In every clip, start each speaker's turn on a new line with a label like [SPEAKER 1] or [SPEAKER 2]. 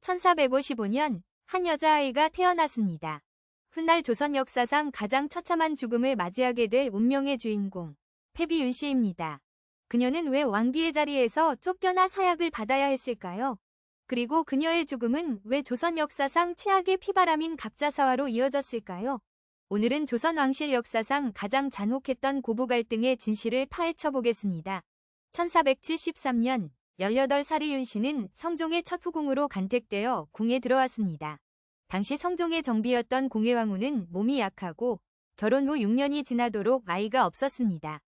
[SPEAKER 1] 1455년 한 여자아이가 태어났습니다. 훗날 조선 역사상 가장 처참한 죽음을 맞이하게 될 운명의 주인공, 패비 윤씨입니다. 그녀는 왜 왕비의 자리에서 쫓겨나 사약을 받아야 했을까요? 그리고 그녀의 죽음은 왜 조선 역사상 최악의 피바람인 갑자사화로 이어졌을까요? 오늘은 조선 왕실 역사상 가장 잔혹했던 고부 갈등의 진실을 파헤쳐 보겠습니다. 1473년 18살의 윤씨는 성종의 첫 후궁으로 간택되어 궁에 들어왔습니다. 당시 성종의 정비였던 공예왕후는 몸이 약하고 결혼 후 6년이 지나도록 아이가 없었습니다.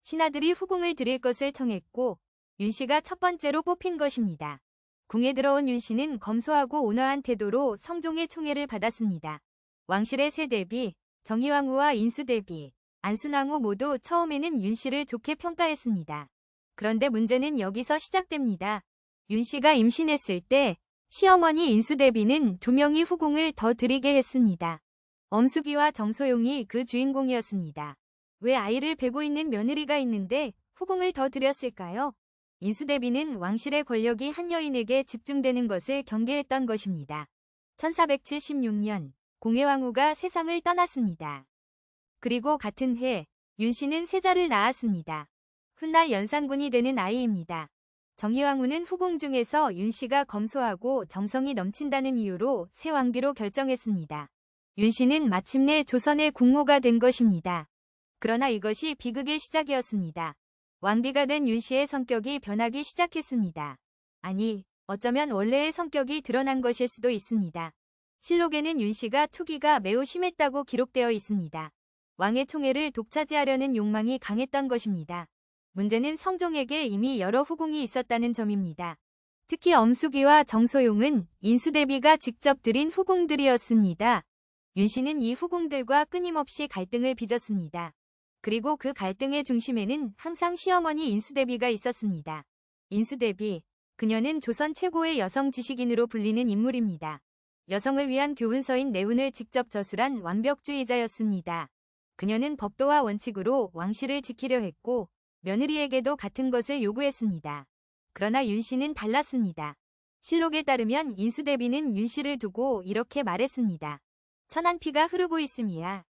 [SPEAKER 1] 신하들이 후궁을 드릴 것을 청했고 윤씨가 첫 번째로 뽑힌 것입니다. 궁에 들어온 윤씨는 검소하고 온화한 태도로 성종의 총애를 받았습니다. 왕실의 세 대비, 정의왕후와 인수대비, 안순왕후 모두 처음에는 윤씨를 좋게 평가했습니다. 그런데 문제는 여기서 시작됩니다. 윤씨가 임신했을 때 시어머니 인수대비는 2명이 후궁을 더 드리게 했습니다. 엄숙이와 정소용이 그 주인공이었습니다. 왜 아이를 베고 있는 며느리가 있는데 후궁을 더 드렸을까요? 인수대비는 왕실의 권력이 한 여인에게 집중되는 것을 경계했던 것입니다. 1476년 공예왕후가 세상을 떠났습니다. 그리고 같은 해 윤씨는 세자를 낳았습니다. 훗날 연산군이 되는 아이입니다. 정의왕후는 후궁 중에서 윤씨가 검소하고 정성이 넘친다는 이유로 새 왕비로 결정했습니다. 윤씨는 마침내 조선의 국모가 된 것입니다. 그러나 이것이 비극의 시작이었습니다. 왕비가 된 윤씨의 성격이 변하기 시작했습니다. 아니, 어쩌면 원래의 성격이 드러난 것일 수도 있습니다. 실록에는 윤씨가 투기가 매우 심했다고 기록되어 있습니다. 왕의 총애를 독차지하려는 욕망이 강했던 것입니다. 문제는 성종에게 이미 여러 후궁이 있었다는 점입니다. 특히 엄숙이와 정소용은 인수대비가 직접 드린 후궁들이었습니다. 윤씨는 이 후궁들과 끊임없이 갈등을 빚었습니다. 그리고 그 갈등의 중심에는 항상 시어머니 인수대비가 있었습니다. 인수대비, 그녀는 조선 최고의 여성 지식인으로 불리는 인물입니다. 여성을 위한 교훈서인 내운을 직접 저술한 완벽주의자였습니다. 그녀는 법도와 원칙으로 왕실을 지키려 했고 며느리에게도 같은 것을 요구했습니다. 그러나 윤씨는 달랐습니다. 실록에 따르면 인수대비는 윤씨를 두고 이렇게 말했습니다. 천한 피가 흐르고 있음이야.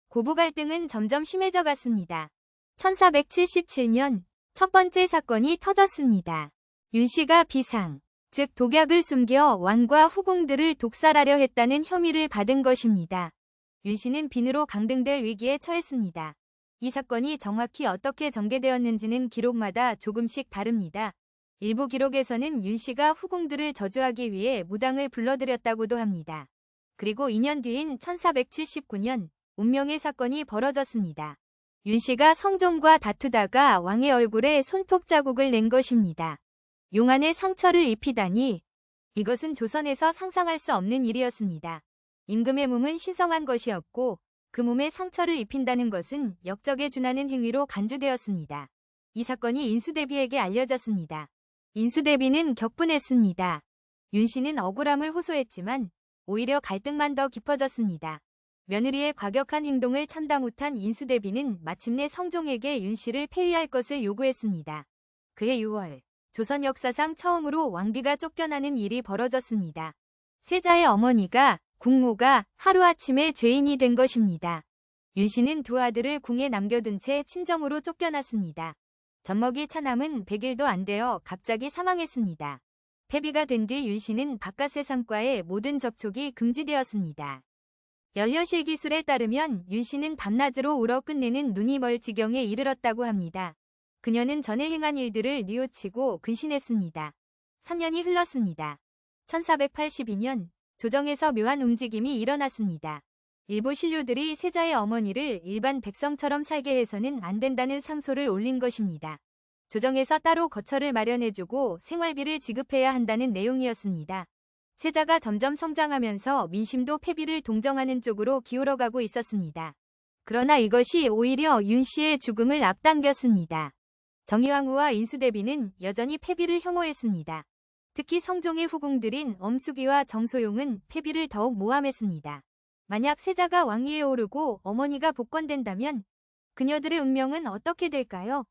[SPEAKER 1] 고부 갈등은 점점 심해져 갔습니다. 1477년 첫 번째 사건이 터졌습니다. 윤씨가 비상, 즉 독약을 숨겨 왕과 후궁들을 독살하려 했다는 혐의를 받은 것입니다. 윤씨는 빈으로 강등될 위기에 처했습니다. 이 사건이 정확히 어떻게 전개되었는지는 기록마다 조금씩 다릅니다. 일부 기록에서는 윤씨가 후궁들을 저주하기 위해 무당을 불러들였다고도 합니다. 그리고 2년 뒤인 1479년 운명의 사건이 벌어졌습니다. 윤씨가 성종과 다투다가 왕의 얼굴에 손톱 자국을 낸 것입니다. 용안에 상처를 입히다니, 이것은 조선에서 상상할 수 없는 일이었습니다. 임금의 몸은 신성한 것이었고 그 몸에 상처를 입힌다는 것은 역적에 준하는 행위로 간주되었습니다. 이 사건이 인수대비에게 알려졌습니다. 인수대비는 격분했습니다. 윤씨는 억울함을 호소했지만 오히려 갈등만 더 깊어졌습니다. 며느리의 과격한 행동을 참다 못한 인수대비는 마침내 성종에게 윤씨를 폐위할 것을 요구했습니다. 그해 6월, 조선 역사상 처음으로 왕비가 쫓겨나는 일이 벌어졌습니다. 세자의 어머니가, 국모가 하루아침에 죄인이 된 것입니다. 윤씨는 두 아들을 궁에 남겨둔 채 친정으로 쫓겨났습니다. 젖먹이 차남은 100일도 안 되어 갑자기 사망했습니다. 폐비가 된 뒤 윤씨는 바깥 세상과의 모든 접촉이 금지되었습니다. 연려실 기술에 따르면 윤씨는 밤낮으로 울어 끝내는 눈이 멀 지경에 이르렀다고 합니다. 그녀는 전에 행한 일들을 뉘우치고 근신했습니다. 3년이 흘렀습니다. 1482년 조정에서 묘한 움직임이 일어났습니다. 일부 신료들이 세자의 어머니를 일반 백성처럼 살게 해서는 안 된다는 상소를 올린 것입니다. 조정에서 따로 거처를 마련해주고 생활비를 지급해야 한다는 내용이었습니다. 세자가 점점 성장하면서 민심도 폐비를 동정하는 쪽으로 기울어가고 있었습니다. 그러나 이것이 오히려 윤씨의 죽음을 앞당겼습니다. 정의왕후와 인수대비는 여전히 폐비를 혐오했습니다. 특히 성종의 후궁들인 엄숙이와 정소용은 폐비를 더욱 모함했습니다. 만약 세자가 왕위에 오르고 어머니가 복권된다면 그녀들의 운명은 어떻게 될까요?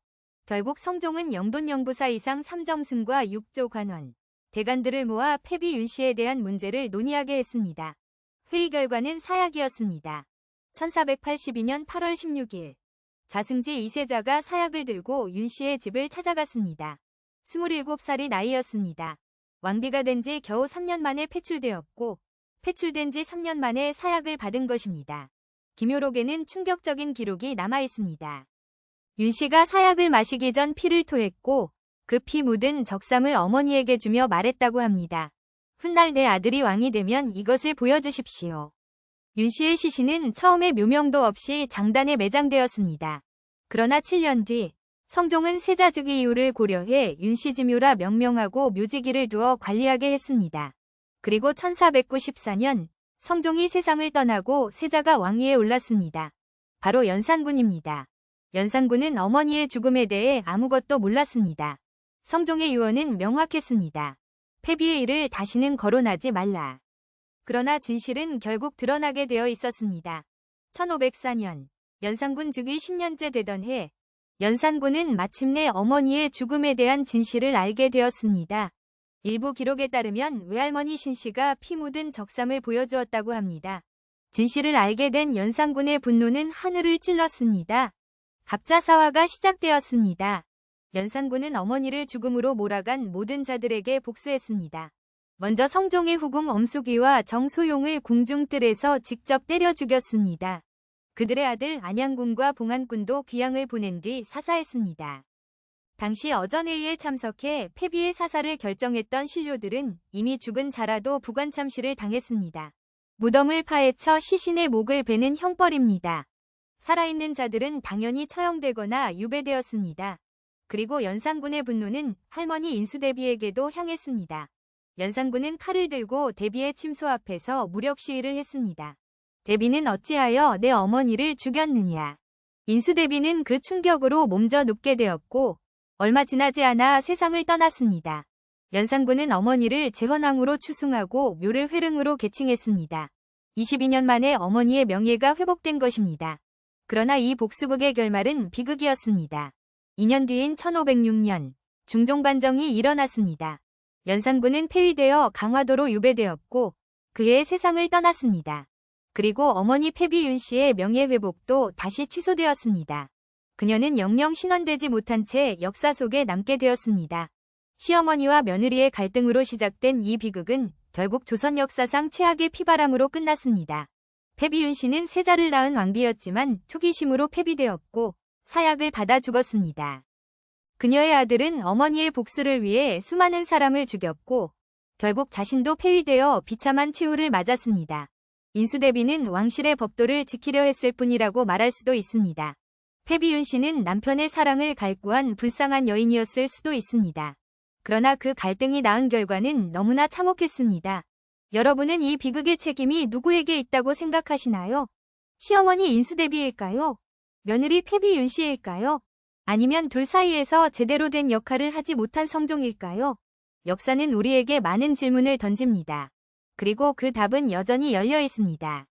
[SPEAKER 1] 결국 성종은 영돈영부사 이상 3정승과 6조 관원, 대간들을 모아 패비 윤씨에 대한 문제를 논의하게 했습니다. 회의 결과는 사약이었습니다. 1482년 8월 16일 좌승지 2세자가 사약을 들고 윤씨의 집을 찾아갔습니다. 27살이 나이였습니다. 왕비가 된 지 겨우 3년 만에 패출되었고 패출된 지 3년 만에 사약을 받은 것입니다. 김효록에는 충격적인 기록이 남아있습니다. 윤씨가 사약을 마시기 전 피를 토했고 그 피 묻은 적삼을 어머니에게 주며 말했다고 합니다. 훗날 내 아들이 왕이 되면 이것을 보여주십시오. 윤씨의 시신은 처음에 묘명도 없이 장단에 매장되었습니다. 그러나 7년 뒤 성종은 세자즉위 이유를 고려해 윤씨지묘라 명명하고 묘지기를 두어 관리하게 했습니다. 그리고 1494년 성종이 세상을 떠나고 세자가 왕위에 올랐습니다. 바로 연산군입니다. 연산군은 어머니의 죽음에 대해 아무것도 몰랐습니다. 성종의 유언은 명확했습니다. 패비의 일을 다시는 거론하지 말라. 그러나 진실은 결국 드러나게 되어 있었습니다. 1504년 연산군 즉위 10년째 되던 해 연산군은 마침내 어머니의 죽음에 대한 진실을 알게 되었습니다. 일부 기록에 따르면 외할머니 신씨가 피 묻은 적삼을 보여주었다고 합니다. 진실을 알게 된 연산군의 분노는 하늘을 찔렀습니다. 갑자사화가 시작되었습니다. 연산군은 어머니를 죽음으로 몰아간 모든 자들에게 복수했습니다. 먼저 성종의 후궁 엄숙위와 정소용을 궁중뜰에서 직접 때려 죽였습니다. 그들의 아들 안양군과 봉안군도 귀양을 보낸 뒤 사사했습니다. 당시 어전회의에 참석해 패비의 사사를 결정했던 신료들은 이미 죽은 자라도 부관참시를 당했습니다. 무덤을 파헤쳐 시신의 목을 베는 형벌입니다. 살아있는 자들은 당연히 처형되거나 유배되었습니다. 그리고 연산군의 분노는 할머니 인수대비에게도 향했습니다. 연산군은 칼을 들고 대비의 침소 앞에서 무력 시위를 했습니다. 대비는 어찌하여 내 어머니를 죽였느냐. 인수대비는 그 충격으로 몸져 눕게 되었고 얼마 지나지 않아 세상을 떠났습니다. 연산군은 어머니를 제헌왕으로 추승하고 묘를 회릉으로 계칭했습니다. 22년 만에 어머니의 명예가 회복된 것입니다. 그러나 이 복수극의 결말은 비극이었습니다. 2년 뒤인 1506년 중종반정이 일어났습니다. 연산군은 폐위되어 강화도로 유배되었고 그해 세상을 떠났습니다. 그리고 어머니 패비 윤씨의 명예회복도 다시 취소되었습니다. 그녀는 영영 신원되지 못한 채 역사 속에 남게 되었습니다. 시어머니와 며느리의 갈등으로 시작된 이 비극은 결국 조선 역사상 최악의 피바람으로 끝났습니다. 패비 윤씨는 세자를 낳은 왕비였지만 투기심으로 패비되었고 사약을 받아 죽었습니다. 그녀의 아들은 어머니의 복수를 위해 수많은 사람을 죽였고 결국 자신도 폐위되어 비참한 최후를 맞았습니다. 인수대비는 왕실의 법도를 지키려 했을 뿐이라고 말할 수도 있습니다. 패비 윤씨는 남편의 사랑을 갈구한 불쌍한 여인이었을 수도 있습니다. 그러나 그 갈등이 낳은 결과는 너무나 참혹했습니다. 여러분은 이 비극의 책임이 누구에게 있다고 생각하시나요? 시어머니 인수대비일까요? 며느리 패비 윤씨일까요? 아니면 둘 사이에서 제대로 된 역할을 하지 못한 성종일까요? 역사는 우리에게 많은 질문을 던집니다. 그리고 그 답은 여전히 열려 있습니다.